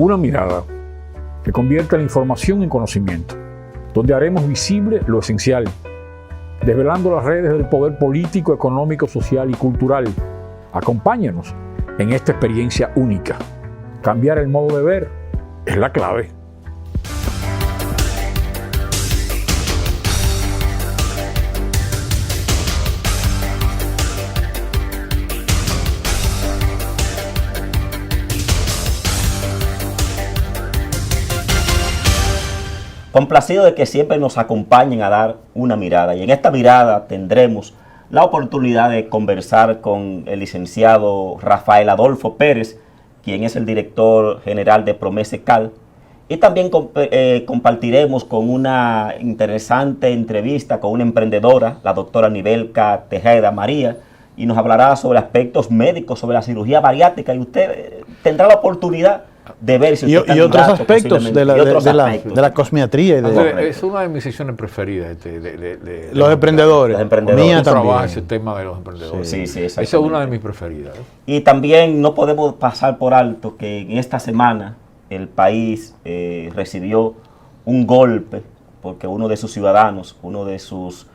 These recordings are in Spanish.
Una mirada que convierta la información en conocimiento, donde haremos visible lo esencial, desvelando las redes del poder político, económico, social y cultural. Acompáñanos en esta experiencia única. Cambiar el modo de ver es la clave. Complacido de que siempre nos acompañen a dar una mirada, y en esta mirada tendremos la oportunidad de conversar con el licenciado Rafael Adolfo Pérez, quien es el director general de Promesecal, y también compartiremos con una interesante entrevista con una emprendedora, la doctora Nibelka Tejeda María, y nos hablará sobre aspectos médicos, sobre la cirugía bariátrica, y usted tendrá la oportunidad de ver si usted y otros aspectos de la cosmiatría. Es una de mis sesiones preferidas. Los emprendedores. Mía también. Ese tema de los emprendedores. Sí, esa es una de mis preferidas. Y también no podemos pasar por alto que en esta semana el país recibió un golpe porque uno de sus ciudadanos, uno de sus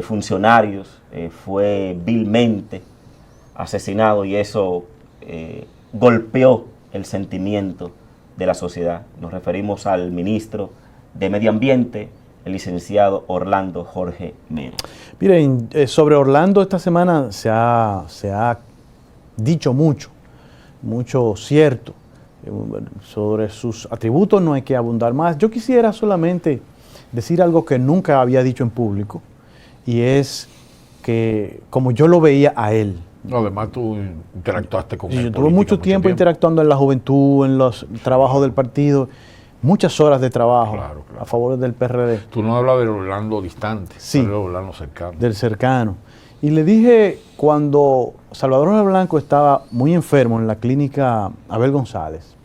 funcionarios fue vilmente asesinado, y eso golpeó el sentimiento de la sociedad. Nos referimos al ministro de Medio Ambiente, el licenciado Orlando Jorge Mero. Miren, sobre Orlando esta semana se ha dicho mucho cierto. Sobre sus atributos no hay que abundar más. Yo quisiera solamente decir algo que nunca había dicho en público, y es que como yo lo veía a él. No, además tú interactuaste con él. Yo tuve mucho tiempo interactuando en la juventud, en los trabajos del partido, muchas horas de trabajo a favor del PRD. Tú no hablas del Orlando distante, sí, del Orlando cercano. Del cercano. Y le dije, cuando Salvador Blanco estaba muy enfermo en la clínica Abel González,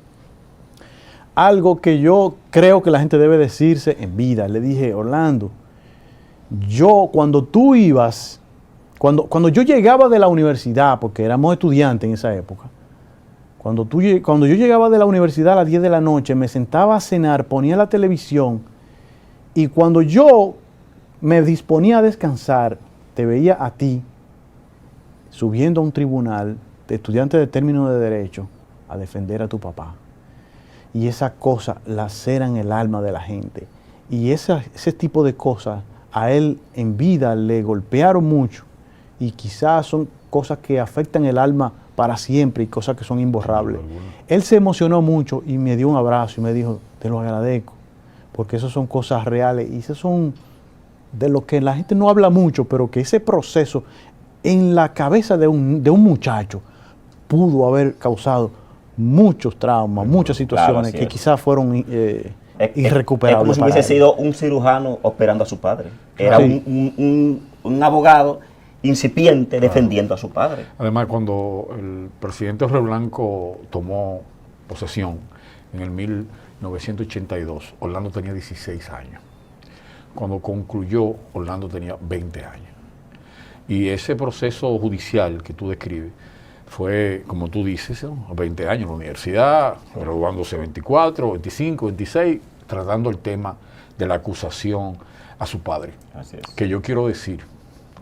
algo que yo creo que la gente debe decirse en vida. Le dije, Orlando, cuando tú ibas... Cuando yo llegaba de la universidad, porque éramos estudiantes en esa época, cuando yo llegaba de la universidad a las 10 de la noche, me sentaba a cenar, ponía la televisión, y cuando yo me disponía a descansar, te veía a ti subiendo a un tribunal de estudiante de término de derecho a defender a tu papá. Y esa cosa laceran el alma de la gente. Y ese tipo de cosas a él en vida le golpearon mucho. Y quizás son cosas que afectan el alma para siempre y cosas que son imborrables. Él se emocionó mucho y me dio un abrazo y me dijo, te lo agradezco, porque esas son cosas reales y esas son de lo que la gente no habla mucho, pero que ese proceso en la cabeza de un muchacho pudo haber causado muchos traumas, muchas situaciones que quizás fueron irrecuperables. Es como si hubiese sido un cirujano operando a su padre. Era un abogado incipiente defendiendo a su padre. Además, cuando el presidente Jorge Blanco tomó posesión en el 1982, Orlando tenía 16 años. Cuando concluyó, Orlando tenía 20 años. Y ese proceso judicial que tú describes fue, como tú dices, 20 años en la universidad, graduándose 24, 25, 26, tratando el tema de la acusación a su padre. Así es. Que yo quiero decir,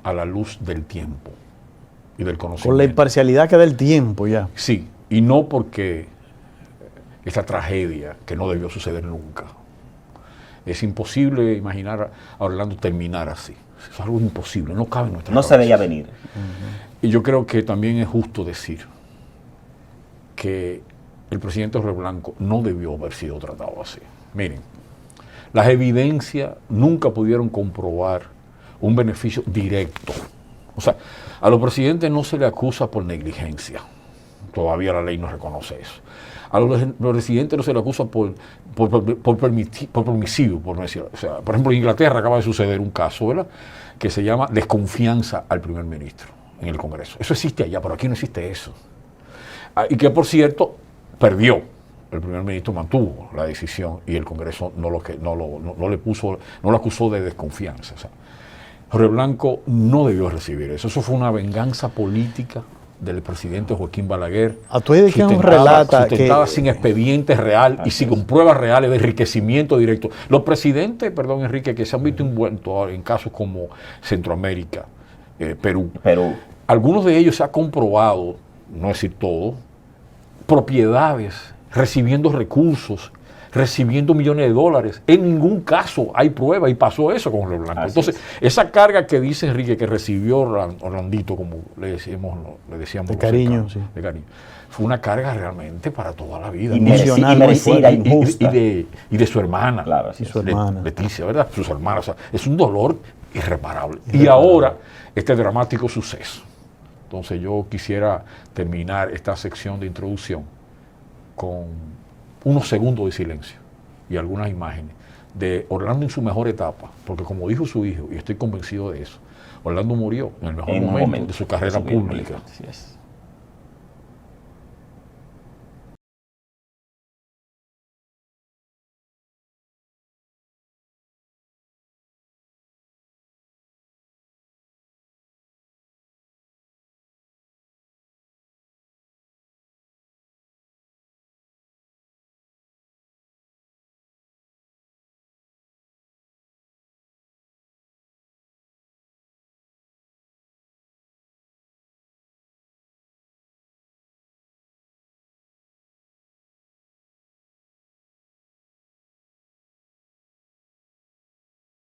a la luz del tiempo y del conocimiento. Con la imparcialidad que da el tiempo ya. Sí, y no porque esta tragedia que no debió suceder nunca. Es imposible imaginar a Orlando terminar así. Es algo imposible, no cabe en nuestra cabeza. No se veía venir. Y yo creo que también es justo decir que el presidente Jorge Blanco no debió haber sido tratado así. Miren, las evidencias nunca pudieron comprobar un beneficio directo. O sea, a los presidentes no se le acusa por negligencia. Todavía la ley no reconoce eso. A los presidentes no se le acusa por permisivo, por no decirlo. O sea, por ejemplo, en Inglaterra acaba de suceder un caso, ¿verdad?, que se llama desconfianza al primer ministro en el Congreso. Eso existe allá, pero aquí no existe eso. Y que, por cierto, perdió. El primer ministro mantuvo la decisión y el Congreso no lo acusó de desconfianza. O sea, Jorge Blanco no debió recibir eso. Eso fue una venganza política del presidente Joaquín Balaguer, A tu idea que nos relata sustentada que sin expediente real y sin pruebas reales de enriquecimiento directo. Los presidentes, perdón Enrique, que se han visto envueltos en casos como Centroamérica, Perú, algunos de ellos se ha comprobado, no decir todo, propiedades, recibiendo recursos, recibiendo millones de dólares. En ningún caso hay prueba y pasó eso con Río Blanco. Entonces, esa carga que dice Enrique que recibió Orlandito, como le decíamos de cariño, sí. de cariño, fue una carga realmente para toda la vida. Y merecida, injusta. Y de su hermana, claro, y su hermana. Leticia, ¿verdad? Sus hermanas. O sea, es un dolor irreparable. Y ahora, este dramático suceso. Entonces, yo quisiera terminar esta sección de introducción con unos segundos de silencio y algunas imágenes de Orlando en su mejor etapa, porque como dijo su hijo, y estoy convencido de eso, Orlando murió en el mejor momento de su carrera pública. Así es.